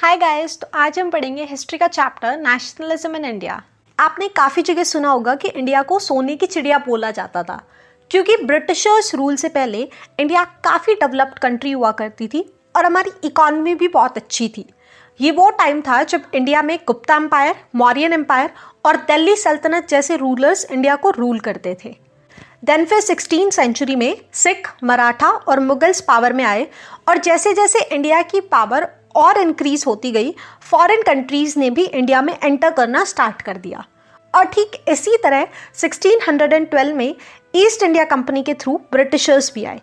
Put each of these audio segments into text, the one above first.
Hi guys, तो आज हम पढ़ेंगे हिस्ट्री का चैप्टर नेशनलिज्म इन इंडिया। आपने काफ़ी जगह सुना होगा कि इंडिया को सोने की चिड़िया बोला जाता था क्योंकि ब्रिटिशर्स रूल से पहले इंडिया काफ़ी डेवलप्ड कंट्री हुआ करती थी और हमारी इकॉनमी भी बहुत अच्छी थी। ये वो टाइम था जब इंडिया में गुप्ता एम्पायर, मौर्यन एम्पायर और दिल्ली सल्तनत जैसे रूलर्स इंडिया को रूल करते थे। देन फिर 16th सेंचुरी में सिख, मराठा और मुगल्स पावर में आए और जैसे जैसे इंडिया की पावर और इंक्रीज होती गई, फॉरेन कंट्रीज ने भी इंडिया में एंटर करना स्टार्ट कर दिया। और ठीक इसी तरह 1612 में ईस्ट इंडिया कंपनी के थ्रू ब्रिटिशर्स भी आए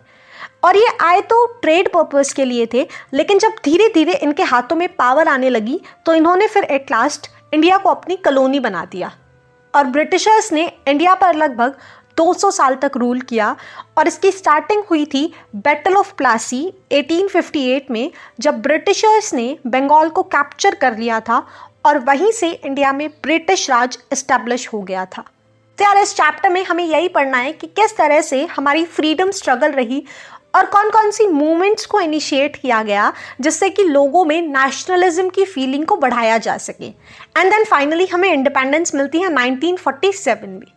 और ये आए तो ट्रेड पर्पस के लिए थे, लेकिन जब धीरे धीरे इनके हाथों में पावर आने लगी तो इन्होंने फिर एट लास्ट इंडिया को अपनी कॉलोनी बना दिया और ब्रिटिशर्स ने इंडिया पर लगभग 200 साल तक रूल किया। और इसकी स्टार्टिंग हुई थी बैटल ऑफ प्लासी 1858 में, जब ब्रिटिशर्स ने बंगाल को कैप्चर कर लिया था और वहीं से इंडिया में ब्रिटिश राज एस्टैब्लिश हो गया था। तो यार इस चैप्टर में हमें यही पढ़ना है कि किस तरह से हमारी फ्रीडम स्ट्रगल रही और कौन कौन सी मूवमेंट्स को इनिशिएट किया गया जिससे कि लोगों में नेशनलिज्म की फीलिंग को बढ़ाया जा सके। एंड देन फाइनली हमें इंडिपेंडेंस मिलती है 1947 में।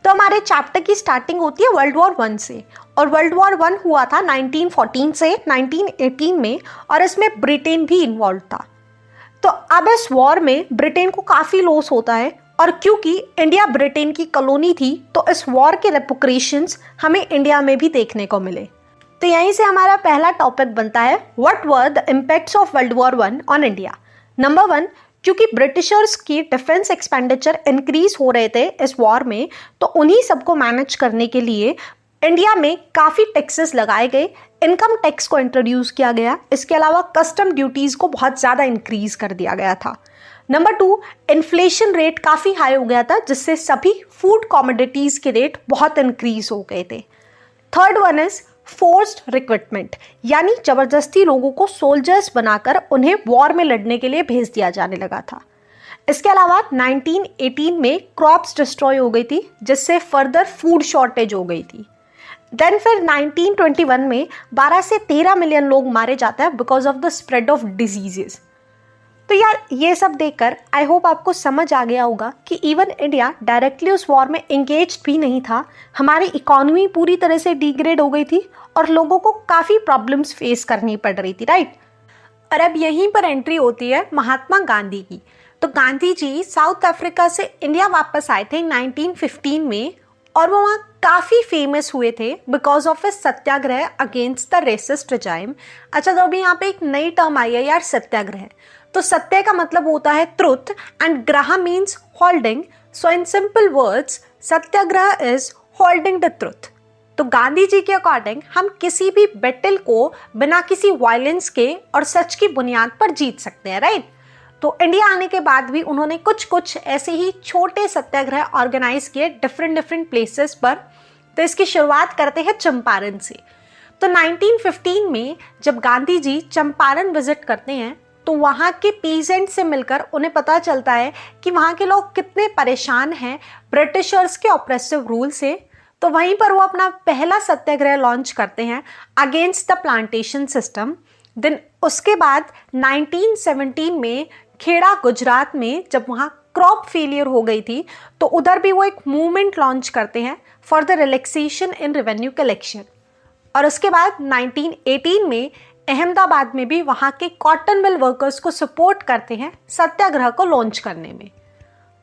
तो हमारे चैप्टर की स्टार्टिंग होती है वर्ल्ड वॉर 1 से और वर्ल्ड वॉर 1 हुआ था 1914 से 1918 में और इसमें ब्रिटेन भी इन्वॉल्व था। तो अब इस वॉर में ब्रिटेन को काफ़ी लॉस होता है और क्योंकि इंडिया ब्रिटेन की कॉलोनी थी तो इस वॉर के रेपरकशंस हमें इंडिया में भी देखने को मिले। तो यहीं से हमारा पहला टॉपिक बनता है, what were the impacts of world war 1 on India. Number 1, क्योंकि ब्रिटिशर्स की डिफेंस एक्सपेंडिचर इंक्रीज हो रहे थे इस वॉर में, तो उन्हीं सबको मैनेज करने के लिए इंडिया में काफ़ी टैक्सेस लगाए गए, इनकम टैक्स को इंट्रोड्यूस किया गया। इसके अलावा कस्टम ड्यूटीज़ को बहुत ज़्यादा इंक्रीज कर दिया गया था। नंबर 2, इन्फ्लेशन रेट काफ़ी हाई हो गया था जिससे सभी फूड कॉमोडिटीज़ के रेट बहुत इंक्रीज हो गए थे। Third one is forced recruitment, यानी जबरदस्ती लोगों को सोल्जर्स बनाकर उन्हें वॉर में लड़ने के लिए भेज दिया जाने लगा था। इसके अलावा 1918 में क्रॉप्स डिस्ट्रॉय हो गई थी जिससे फर्दर फूड शॉर्टेज हो गई थी। देन फिर 1921 में 12 से 13 मिलियन लोग मारे जाते हैं because of the spread of diseases. तो यार ये सब देखकर आई होप आपको समझ आ गया होगा कि इवन इंडिया डायरेक्टली उस वॉर में एंगेज्ड भी नहीं था। हमारी इकोनॉमी पूरी तरह से डिग्रेड हो गई थी और लोगों को काफ़ी प्रॉब्लम्स फेस करनी पड़ रही थी, राइट। और अब यहीं पर एंट्री होती है महात्मा गांधी की। तो गांधी जी साउथ अफ्रीका से इंडिया वापस आए थे 1915 में और वो वहाँ काफ़ी फेमस हुए थे because of a satyagraha against the racist regime. अच्छा, तो अभी यहाँ पे एक नई टर्म आई है यार, सत्याग्रह। तो सत्य का मतलब होता है ट्रुथ एंड ग्रह means holding. So in simple words Satyagraha is holding the truth. तो गांधी जी के अकॉर्डिंग हम किसी भी बैटल को बिना किसी वायलेंस के और सच की बुनियाद पर जीत सकते हैं, राइट। तो इंडिया आने के बाद भी उन्होंने कुछ ऐसे ही छोटे सत्याग्रह ऑर्गेनाइज किए डिफरेंट प्लेसेस पर। तो इसकी शुरुआत करते हैं चंपारण से। तो 1915 में जब गांधी जी चंपारण विजिट करते हैं तो वहाँ के पीजेंट से मिलकर उन्हें पता चलता है कि वहाँ के लोग कितने परेशान हैं ब्रिटिशर्स के ऑप्रेसिव रूल से। तो वहीं पर वो अपना पहला सत्याग्रह लॉन्च करते हैं against the plantation system. Then उसके बाद 1917 में खेड़ा गुजरात में जब वहाँ क्रॉप फेलियर हो गई थी तो उधर भी वो एक मूवमेंट लॉन्च करते हैं for the relaxation in revenue collection. और उसके बाद 1918 में अहमदाबाद में भी वहाँ के कॉटन मिल वर्कर्स को सपोर्ट करते हैं सत्याग्रह को लॉन्च करने में।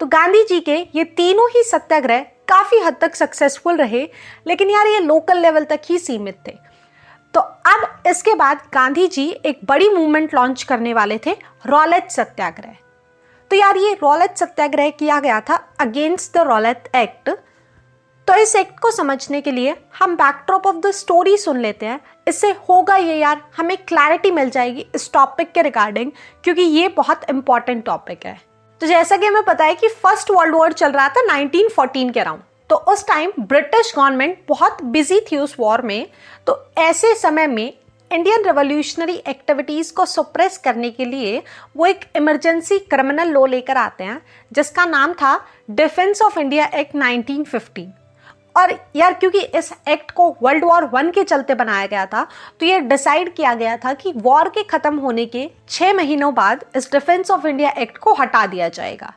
तो गांधी जी के ये तीनों ही सत्याग्रह काफ़ी हद तक सक्सेसफुल रहे, लेकिन यार ये लोकल लेवल तक ही सीमित थे। तो अब इसके बाद गांधी जी एक बड़ी मूवमेंट लॉन्च करने वाले थे, रॉलेट सत्याग्रह। तो यार ये रॉलेट सत्याग्रह किया गया था अगेंस्ट द रॉलेट एक्ट। तो इस एक्ट को समझने के लिए हम बैकड्रॉप ऑफ द स्टोरी सुन लेते हैं। इससे होगा ये यार, हमें क्लैरिटी मिल जाएगी इस टॉपिक के रिगार्डिंग, क्योंकि ये बहुत इंपॉर्टेंट टॉपिक है। तो जैसा कि हमें पता है कि फर्स्ट वर्ल्ड वॉर चल रहा था 1914 के अराउंड, तो उस टाइम ब्रिटिश गवर्नमेंट बहुत बिजी थी उस वॉर में। तो ऐसे समय में इंडियन रेवोल्यूशनरी एक्टिविटीज़ को सप्रेस करने के लिए वो एक इमरजेंसी क्रिमिनल लॉ लेकर आते हैं जिसका नाम था डिफेंस ऑफ इंडिया एक्ट 1915। और यार क्योंकि इस एक्ट को वर्ल्ड वॉर 1 के चलते बनाया गया था, तो ये डिसाइड किया गया था कि वॉर के ख़त्म होने के 6 महीनों बाद इस डिफेंस ऑफ इंडिया एक्ट को हटा दिया जाएगा।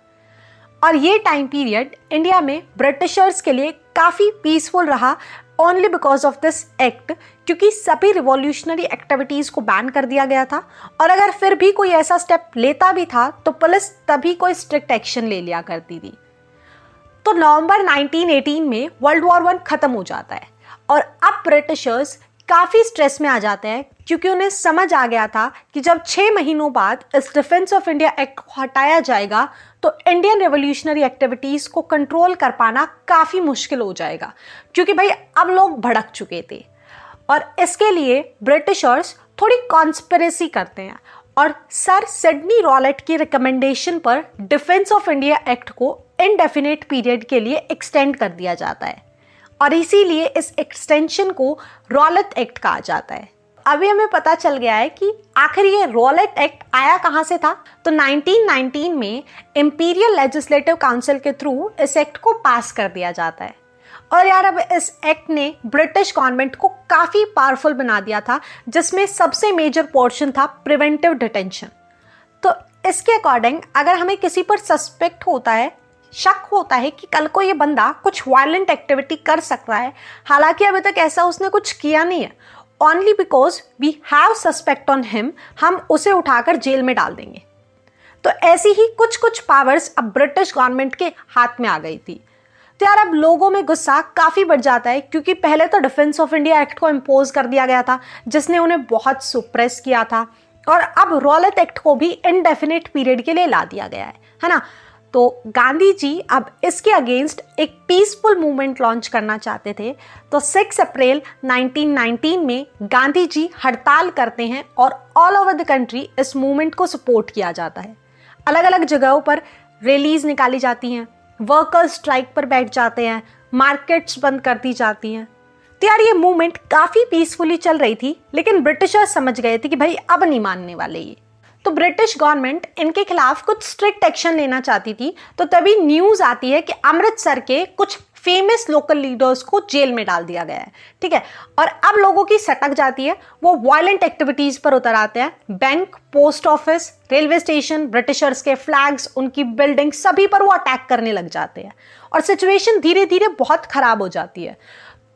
और ये टाइम पीरियड इंडिया में ब्रिटिशर्स के लिए काफ़ी पीसफुल रहा only because of this act, क्योंकि सभी रिवॉल्यूशनरी एक्टिविटीज़ को बैन कर दिया गया था। और अगर फिर भी कोई ऐसा स्टेप लेता भी था तो पुलिस तभी कोई स्ट्रिक्ट एक्शन ले लिया करती थी। तो नवंबर 1918 में वर्ल्ड वॉर 1 खत्म हो जाता है और अब ब्रिटिशर्स काफ़ी स्ट्रेस में आ जाते हैं, क्योंकि उन्हें समझ आ गया था कि जब 6 महीनों बाद इस डिफेंस ऑफ इंडिया एक्ट को हटाया जाएगा तो इंडियन रेवोल्यूशनरी एक्टिविटीज़ को कंट्रोल कर पाना काफ़ी मुश्किल हो जाएगा, क्योंकि भाई अब लोग भड़क चुके थे। और इसके लिए ब्रिटिशर्स थोड़ी कॉन्स्पिरेसी करते हैं और सर सिडनी रॉलेट की रिकमेंडेशन पर डिफेंस ऑफ इंडिया एक्ट को इनडेफिनेट पीरियड के लिए एक्सटेंड कर दिया जाता है और इसीलिए इस एक्सटेंशन को रॉलेट एक्ट कहा जाता है। अभी हमें पता चल गया है कि आखिर ये रॉलेट एक्ट आया कहाँ से था। तो 1919 में इंपीरियल लेजिस्लेटिव काउंसिल के थ्रू इस एक्ट को पास कर दिया जाता है। और यार अब इस एक्ट ने ब्रिटिश गवर्नमेंट को काफ़ी पावरफुल बना दिया था, जिसमें सबसे मेजर पोर्शन था प्रिवेंटिव डिटेंशन। तो इसके अकॉर्डिंग अगर हमें किसी पर सस्पेक्ट होता है, शक होता है कि कल को ये बंदा कुछ वायलेंट एक्टिविटी कर सकता है, हालांकि अभी तक ऐसा उसने कुछ किया नहीं है, only because we have suspect on him, हम उसे उठाकर जेल में डाल देंगे। तो ऐसी ही कुछ कुछ पावर्स अब ब्रिटिश गवर्नमेंट के हाथ में आ गई थी। तो यार अब लोगों में गुस्सा काफ़ी बढ़ जाता है, क्योंकि पहले तो डिफेंस ऑफ इंडिया एक्ट को इम्पोज कर दिया गया था जिसने उन्हें बहुत सुप्रेस किया था, और अब रॉलेट एक्ट को भी इनडेफिनेट पीरियड के लिए ला दिया गया है ना। तो गांधी जी अब इसके अगेंस्ट एक पीसफुल मूवमेंट लॉन्च करना चाहते थे। तो 6 अप्रैल 1919 में गांधी जी हड़ताल करते हैं और ऑल ओवर द कंट्री इस मूवमेंट को सपोर्ट किया जाता है। अलग अलग जगहों पर रैलीज निकाली जाती हैं, वर्कर्स स्ट्राइक पर बैठ जाते हैं, मार्केट्स बंद कर दी जाती हैं। तो यार ये मूवमेंट काफ़ी पीसफुली चल रही थी, लेकिन ब्रिटिशर्स समझ गए थे कि भाई अब नहीं मानने वाले ये। तो ब्रिटिश गवर्नमेंट इनके खिलाफ कुछ स्ट्रिक्ट एक्शन लेना चाहती थी। तो तभी न्यूज़ आती है कि अमृतसर के कुछ फेमस लोकल लीडर्स को जेल में डाल दिया गया है, ठीक है। और अब लोगों की सटक जाती है, वो वायलेंट एक्टिविटीज़ पर उतर आते हैं। Bank, post office, railway station, Britishers के फ्लैग्स, उनकी बिल्डिंग, सभी पर वो अटैक करने लग जाते हैं और सिचुएशन धीरे धीरे बहुत ख़राब हो जाती है।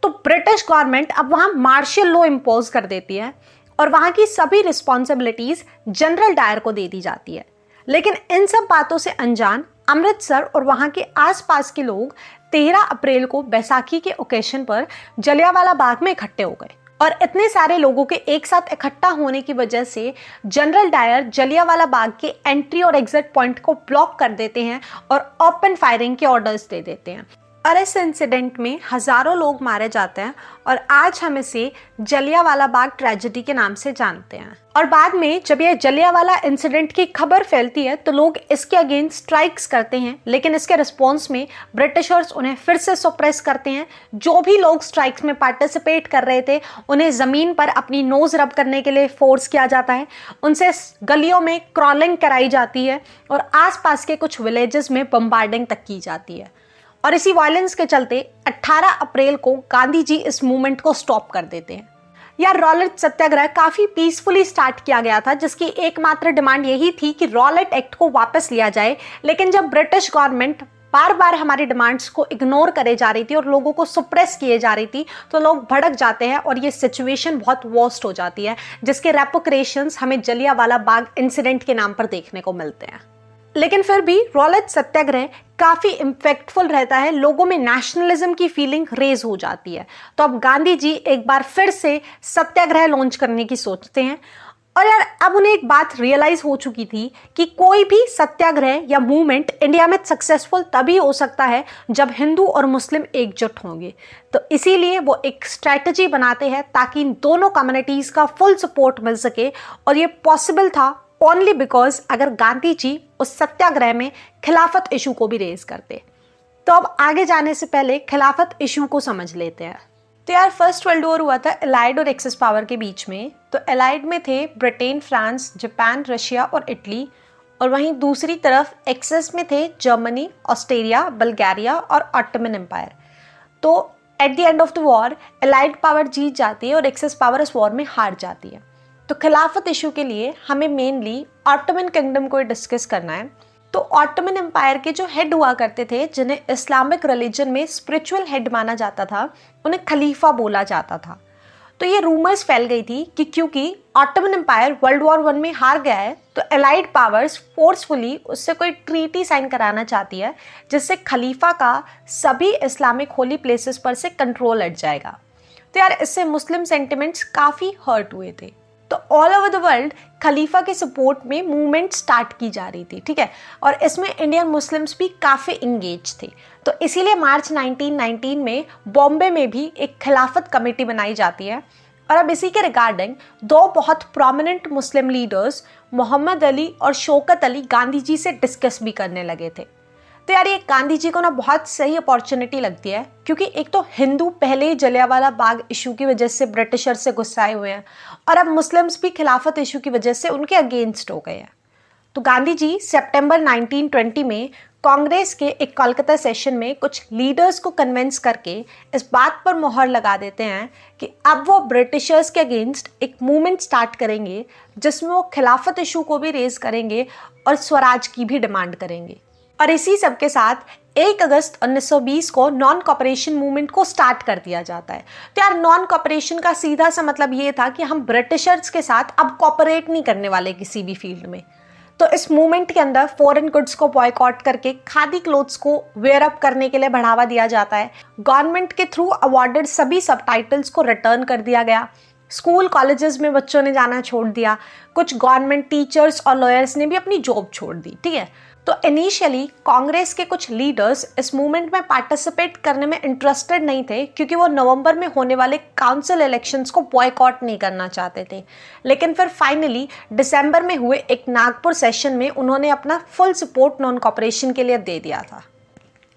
तो ब्रिटिश गवर्नमेंट अब वहाँ मार्शल लॉ इम्पोज कर देती है और वहाँ की सभी रिस्पॉन्सिबिलिटीज़ जनरल डायर को दे दी जाती है। लेकिन इन सब बातों से अनजान अमृतसर और वहाँ के आसपास के लोग 13 अप्रैल को बैसाखी के ओकेशन पर जलियांवाला बाग में इकट्ठे हो गए। और इतने सारे लोगों के एक साथ इकट्ठा होने की वजह से जनरल डायर जलियांवाला बाग के एंट्री और एग्जिट पॉइंट को ब्लॉक कर देते हैं और ओपन फायरिंग के ऑर्डर्स दे देते हैं। और इस इंसिडेंट में हज़ारों लोग मारे जाते हैं और आज हम इसे जलियांवाला बाग ट्रेजेडी के नाम से जानते हैं। और बाद में जब यह जलियांवाला इंसिडेंट की खबर फैलती है तो लोग इसके अगेंस्ट स्ट्राइक्स करते हैं, लेकिन इसके रिस्पॉन्स में ब्रिटिशर्स उन्हें फिर से सप्रेस करते हैं। जो भी लोग स्ट्राइक्स में पार्टिसिपेट कर रहे थे उन्हें ज़मीन पर अपनी नोज़ रब करने के लिए फोर्स किया जाता है, उनसे गलियों में क्रॉलिंग कराई जाती है और आसपास के कुछ विलेजेस में बम्बार्डिंग तक की जाती है। और इसी वायलेंस के चलते 18 अप्रैल को गांधी जी इस मूवमेंट को स्टॉप कर देते हैं। यार रॉलेट सत्याग्रह काफ़ी पीसफुली स्टार्ट किया गया था, जिसकी एकमात्र डिमांड यही थी कि रॉलेट एक्ट को वापस लिया जाए। लेकिन जब ब्रिटिश गवर्नमेंट बार बार हमारी डिमांड्स को इग्नोर करे जा रही थी और लोगों को सुप्रेस किए जा रही थी, तो लोग भड़क जाते हैं और ये सिचुएशन बहुत वर्स्ट हो जाती है, जिसके रेपोक्रेशंस हमें जलियांवाला बाग इंसिडेंट के नाम पर देखने को मिलते हैं। लेकिन फिर भी रॉलेट सत्याग्रह काफ़ी इम्पैक्टफुल रहता है, लोगों में नेशनलिज्म की फीलिंग रेज हो जाती है। तो अब गांधी जी एक बार फिर से सत्याग्रह लॉन्च करने की सोचते हैं। और यार अब उन्हें एक बात रियलाइज हो चुकी थी कि कोई भी सत्याग्रह या मूवमेंट इंडिया में सक्सेसफुल तभी हो सकता है जब हिंदू और मुस्लिम एकजुट होंगे। तो इसीलिए वो एक स्ट्रैटेजी बनाते हैं ताकि इन दोनों कम्युनिटीज़ का फुल सपोर्ट मिल सके। और ये पॉसिबल था ओनली बिकॉज अगर गांधी जी उस सत्याग्रह में खिलाफत इशू को भी रेज करते। तो अब आगे जाने से पहले खिलाफत इशू को समझ लेते हैं। तो यार फर्स्ट वर्ल्ड वॉर हुआ था एलाइड और एक्सेस पावर के बीच में। तो एलाइड में थे ब्रिटेन, फ्रांस, जापान, रशिया और इटली, और वहीं दूसरी तरफ एक्सेस में थे जर्मनी, ऑस्ट्रेलिया, बल्गारिया और ऑटोमन एम्पायर। तो at the end of the war allied power जीत जाती है और एक्सेस पावर इस वॉर में हार जाती है। तो खिलाफत इशू के लिए हमें मेनली ऑटोमन किंगडम को डिस्कस करना है। तो ऑटोमन एम्पायर के जो हेड हुआ करते थे, जिन्हें इस्लामिक रिलीजन में स्पिरिचुअल हेड माना जाता था, उन्हें खलीफा बोला जाता था। तो ये रूमर्स फैल गई थी कि क्योंकि ऑटोमन एम्पायर वर्ल्ड वॉर 1 में हार गया है, तो एलाइड पावर्स फोर्सफुली उससे कोई ट्रीटी साइन कराना चाहती है, जिससे खलीफा का सभी इस्लामिक होली प्लेसेस पर से कंट्रोल हट जाएगा। तो यार इससे मुस्लिम सेंटिमेंट्स काफ़ी हर्ट हुए थे। तो ऑल ओवर द वर्ल्ड खलीफा के सपोर्ट में मूवमेंट स्टार्ट की जा रही थी, ठीक है, और इसमें इंडियन मुस्लिम्स भी काफ़ी इंगेज थे। तो इसीलिए मार्च 1919 में बॉम्बे में भी एक खिलाफत कमेटी बनाई जाती है। और अब इसी के रिगार्डिंग दो बहुत prominent Muslim leaders Mohammad Ali और शौकत अली गांधी जी से डिस्कस भी करने लगे थे। तो यार ये गांधी जी को ना बहुत सही अपॉर्चुनिटी लगती है, क्योंकि एक तो हिंदू पहले ही जलियांवाला बाग इशू की वजह से ब्रिटिशर से गुस्साए हुए हैं, और अब मुस्लिम्स भी खिलाफत इशू की वजह से उनके अगेंस्ट हो गए हैं। तो गांधी जी सितंबर 1920 में कांग्रेस के एक कोलकाता सेशन में कुछ लीडर्स को कन्विंस करके इस बात पर मोहर लगा देते हैं कि अब वो ब्रिटिशर्स के अगेंस्ट एक मूवमेंट स्टार्ट करेंगे, जिसमें वो खिलाफत इशू को भी रेज करेंगे और स्वराज की भी डिमांड करेंगे। और इसी सब के साथ 1 अगस्त 1920 को नॉन कॉपरेशन मूवमेंट को स्टार्ट कर दिया जाता है। तो यार नॉन कॉपरेशन का सीधा सा मतलब ये था कि हम ब्रिटिशर्स के साथ अब कॉपरेट नहीं करने वाले किसी भी फील्ड में। तो इस मूवमेंट के अंदर फॉरेन गुड्स को बॉयकॉट करके खादी क्लोथ्स को वेयर अप करने के लिए बढ़ावा दिया जाता है। गवर्नमेंट के थ्रू अवॉर्डेड सभी सबटाइटल्स को रिटर्न कर दिया गया। स्कूल कॉलेजेस में बच्चों ने जाना छोड़ दिया। कुछ गवर्नमेंट टीचर्स और लॉयर्स ने भी अपनी जॉब छोड़ दी, ठीक है। तो इनिशियली कांग्रेस के कुछ लीडर्स इस मूवमेंट में पार्टिसिपेट करने में इंटरेस्टेड नहीं थे, क्योंकि वो नवंबर में होने वाले काउंसिल इलेक्शंस को बॉयकॉट नहीं करना चाहते थे। लेकिन फिर फाइनली दिसंबर में हुए एक नागपुर सेशन में उन्होंने अपना फुल सपोर्ट नॉन कॉपरेशन के लिए दे दिया था।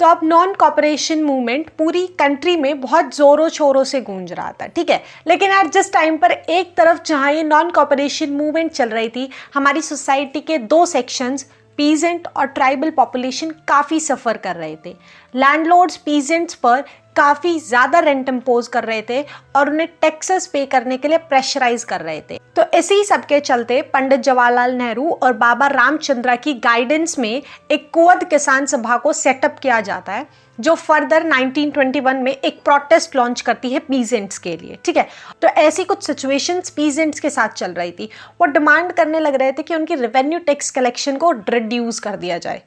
तो अब नॉन कॉपरेशन मूवमेंट पूरी कंट्री में बहुत जोरों शोरों से गूंज रहा था, ठीक है। लेकिन यार जिस टाइम पर एक तरफ जहाँ ये नॉन कॉपरेशन मूवमेंट चल रही थी, हमारी सोसाइटी के 2 सेक्शंस पीजेंट और ट्राइबल पॉपुलेशन काफ़ी सफ़र कर रहे थे। लैंडलॉर्ड्स पीजेंट्स पर काफ़ी ज़्यादा रेंट इम्पोज कर रहे थे और उन्हें टैक्सेस पे करने के लिए प्रेशराइज कर रहे थे। तो इसी सब के चलते पंडित जवाहरलाल नेहरू और बाबा रामचंद्रा की गाइडेंस में एक कुवद किसान सभा को सेटअप किया जाता है, जो फर्दर 1921 में एक प्रोटेस्ट लॉन्च करती है पीजेंट्स के लिए, ठीक है। तो ऐसी कुछ सिचुएशंस पीजेंट्स के साथ चल रही थी। वो डिमांड करने लग रहे थे कि उनकी रेवेन्यू टैक्स कलेक्शन को रिड्यूस कर दिया जाए।